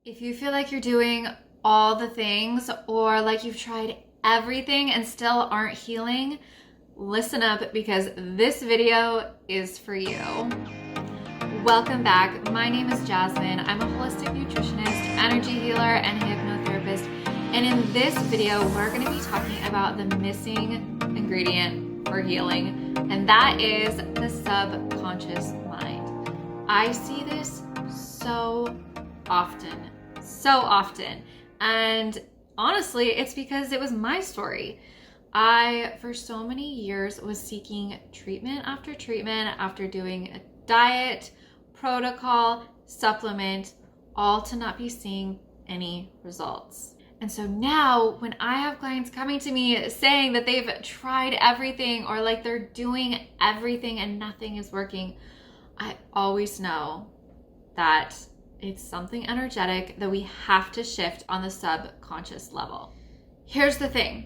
If you feel like you're doing all the things or like you've tried everything and still aren't healing, listen up because this video is for you. Welcome back. My name is Jasmine. I'm a holistic nutritionist, energy healer, and hypnotherapist. And in this video, we're going to be talking about the missing ingredient for healing, and that is the subconscious mind. I see this so often. And honestly, it's because it was my story. I, for so many years, was seeking treatment after doing a diet, protocol, supplement, all to not be seeing any results. And so now when I have clients coming to me saying that they've tried everything or like they're doing everything and nothing is working, I always know that it's something energetic that we have to shift on the subconscious level. Here's the thing.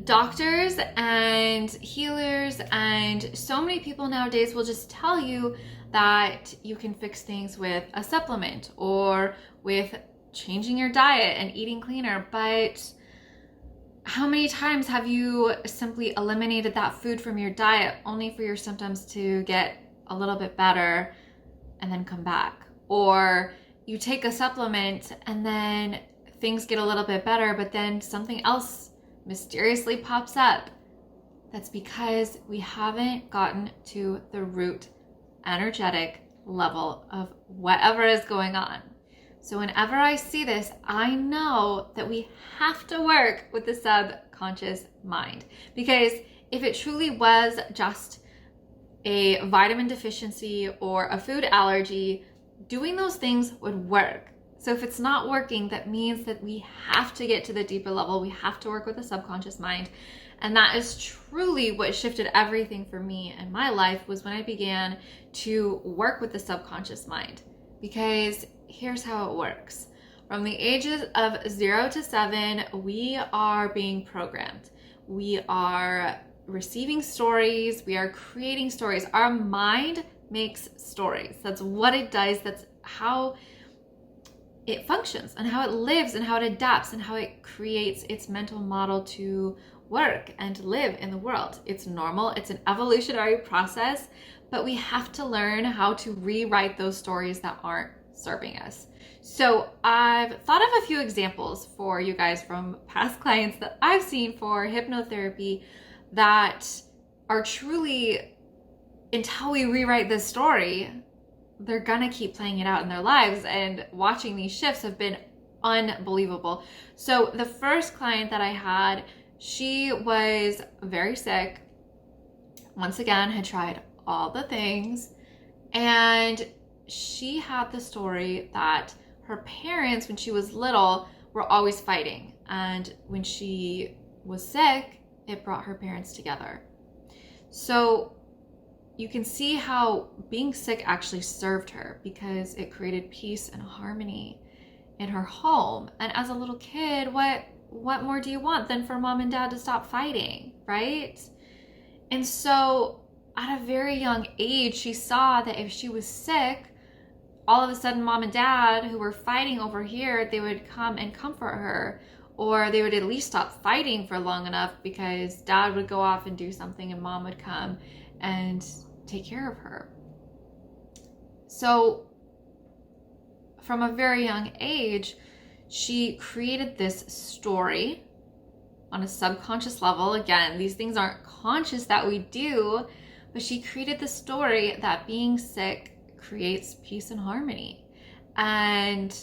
Doctors and healers and so many people nowadays will just tell you that you can fix things with a supplement or with changing your diet and eating cleaner. But how many times have you simply eliminated that food from your diet only for your symptoms to get a little bit better and then come back? Or you take a supplement and then things get a little bit better, but then something else mysteriously pops up. That's because we haven't gotten to the root energetic level of whatever is going on. So whenever I see this, I know that we have to work with the subconscious mind, because if it truly was just a vitamin deficiency or a food allergy, doing those things would work. So if it's not working, that means that we have to get to the deeper level. We have to work with the subconscious mind. And that is truly what shifted everything for me in my life, was when I began to work with the subconscious mind. Because here's how it works. From the ages of 0 to 7, we are being programmed. We are receiving stories. We are creating stories. Our mind makes stories. That's what it does. That's how it functions and how it lives and how it adapts and how it creates its mental model to work and live in the world. It's normal. It's an evolutionary process, but we have to learn how to rewrite those stories that aren't serving us. So I've thought of a few examples for you guys from past clients that I've seen for hypnotherapy that are truly, until we rewrite this story, they're gonna keep playing it out in their lives, and watching these shifts have been unbelievable. So the first client that I had, she was very sick. Once again, had tried all the things, and she had the story that her parents, when she was little, were always fighting. And when she was sick, it brought her parents together. So you can see how being sick actually served her, because it created peace and harmony in her home. And as a little kid, what more do you want than for mom and dad to stop fighting, right? And so at a very young age, she saw that if she was sick, all of a sudden mom and dad, who were fighting over here, they would come and comfort her, or they would at least stop fighting for long enough, because dad would go off and do something and mom would come and take care of her. So from a very young age, she created this story on a subconscious level. Again, these things aren't conscious that we do, but she created the story that being sick creates peace and harmony. And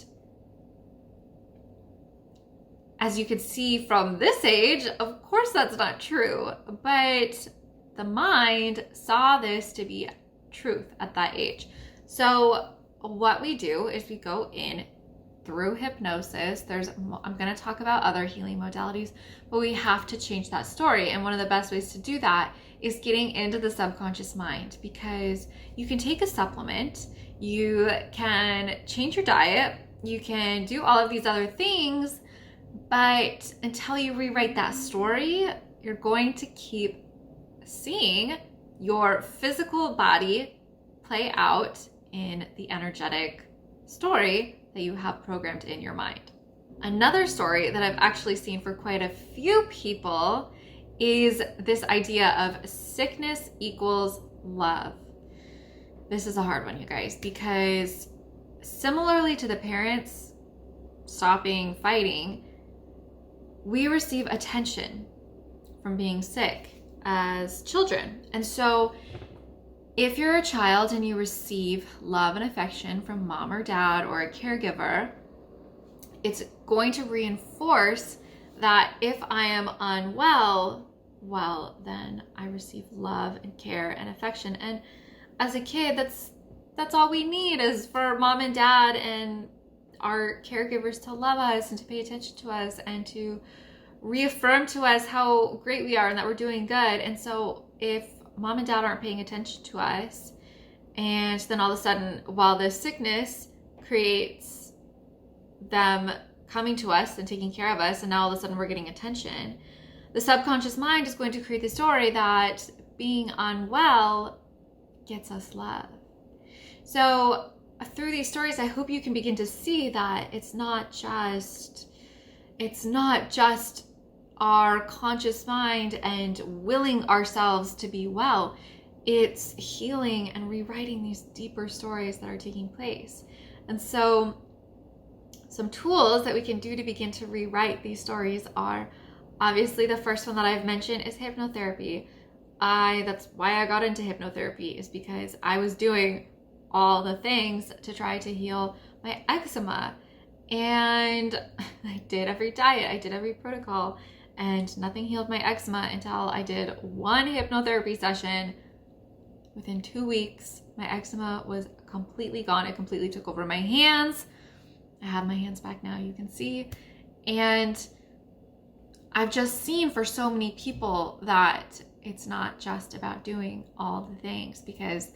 as you can see from this age, of course that's not true, but the mind saw this to be truth at that age. So what we do is we go in through hypnosis. I'm going to talk about other healing modalities, but we have to change that story. And one of the best ways to do that is getting into the subconscious mind, because you can take a supplement, you can change your diet, you can do all of these other things, but until you rewrite that story, you're going to keep seeing your physical body play out in the energetic story that you have programmed in your mind. Another story that I've actually seen for quite a few people is this idea of sickness equals love. This is a hard one, you guys, because similarly to the parents stopping fighting, we receive attention from being sick as children. And so if you're a child and you receive love and affection from mom or dad or a caregiver, it's going to reinforce that if I am unwell, well, then I receive love and care and affection. And as a kid, that's all we need is for mom and dad and our caregivers to love us and to pay attention to us and to reaffirm to us how great we are and that we're doing good. And so if mom and dad aren't paying attention to us, and then all of a sudden, while this sickness creates them coming to us and taking care of us, and now all of a sudden we're getting attention, the subconscious mind is going to create the story that being unwell gets us love. So through these stories, I hope you can begin to see that it's not just our conscious mind and willing ourselves to be well. It's healing and rewriting these deeper stories that are taking place. And so some tools that we can do to begin to rewrite these stories are, obviously the first one that I've mentioned is hypnotherapy. That's why I got into hypnotherapy, is because I was doing all the things to try to heal my eczema. And I did every diet, I did every protocol, and nothing healed my eczema until I did one hypnotherapy session. Within 2 weeks, my eczema was completely gone. It completely took over my hands. I have my hands back now, you can see. And I've just seen for so many people that it's not just about doing all the things, because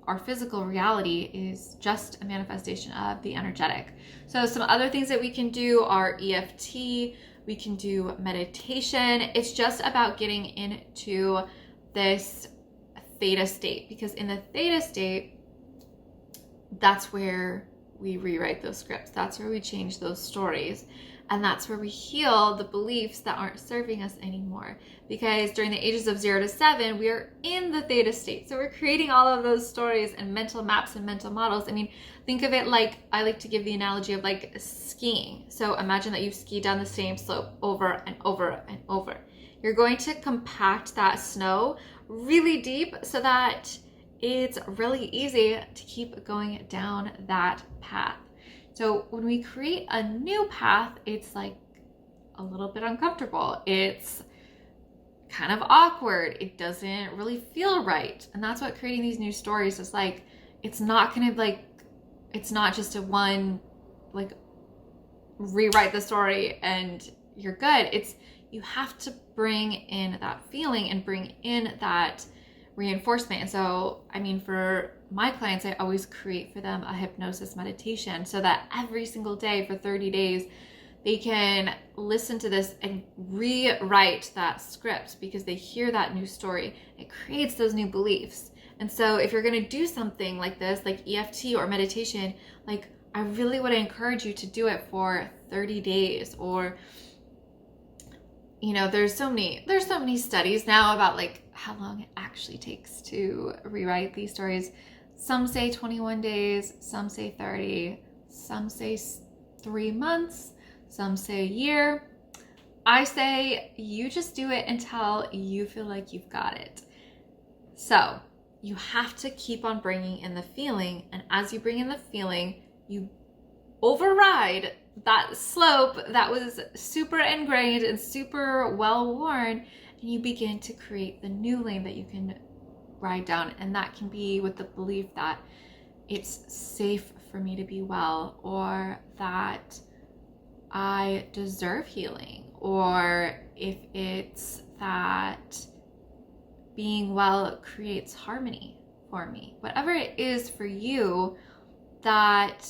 our physical reality is just a manifestation of the energetic. So some other things that we can do are EFT, we can do meditation. It's just about getting into this theta state, because in the theta state, that's where we rewrite those scripts. That's where we change those stories. And that's where we heal the beliefs that aren't serving us anymore. Because during the ages of 0 to 7, we are in the theta state. So we're creating all of those stories and mental maps and mental models. I mean, think of it like, I like to give the analogy of like skiing. So imagine that you ski down the same slope over and over and over. You're going to compact that snow really deep so that it's really easy to keep going down that path. So when we create a new path, it's like a little bit uncomfortable. It's kind of awkward. It doesn't really feel right. And that's what creating these new stories is like. It's not going to like, it's not just a one, like, rewrite the story and you're good. It's, you have to bring in that feeling and bring in that reinforcement. And so, I mean, for my clients, I always create for them a hypnosis meditation so that every single day for 30 days, they can listen to this and rewrite that script, because they hear that new story. It creates those new beliefs. And so if you're going to do something like this, like EFT or meditation, like, I really would encourage you to do it for 30 days. Or, you know, there's so many studies now about like how long it actually takes to rewrite these stories. Some say 21 days, some say 30, some say 3 months, some say a year. I say you just do it until you feel like you've got it. So you have to keep on bringing in the feeling. And as you bring in the feeling, you override that slope that was super ingrained and super well worn, and you begin to create the new lane that you can ride down. And that can be with the belief that it's safe for me to be well, or that I deserve healing, or if it's that being well creates harmony for me. Whatever it is for you that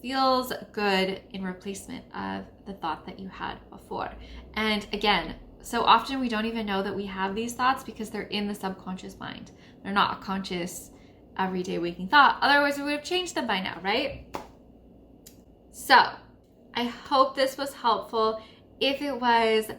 feels good in replacement of the thought that you had before. And again, so often we don't even know that we have these thoughts because they're in the subconscious mind. They're not a conscious, everyday waking thought. Otherwise, we would have changed them by now, right? So I hope this was helpful. If it was,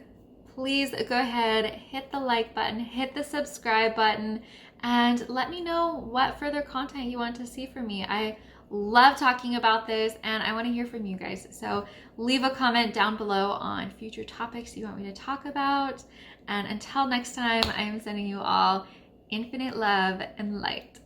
please go ahead, hit the like button, hit the subscribe button, and let me know what further content you want to see from me. I love talking about this and I want to hear from you guys. So leave a comment down below on future topics you want me to talk about. And until next time, I am sending you all infinite love and light.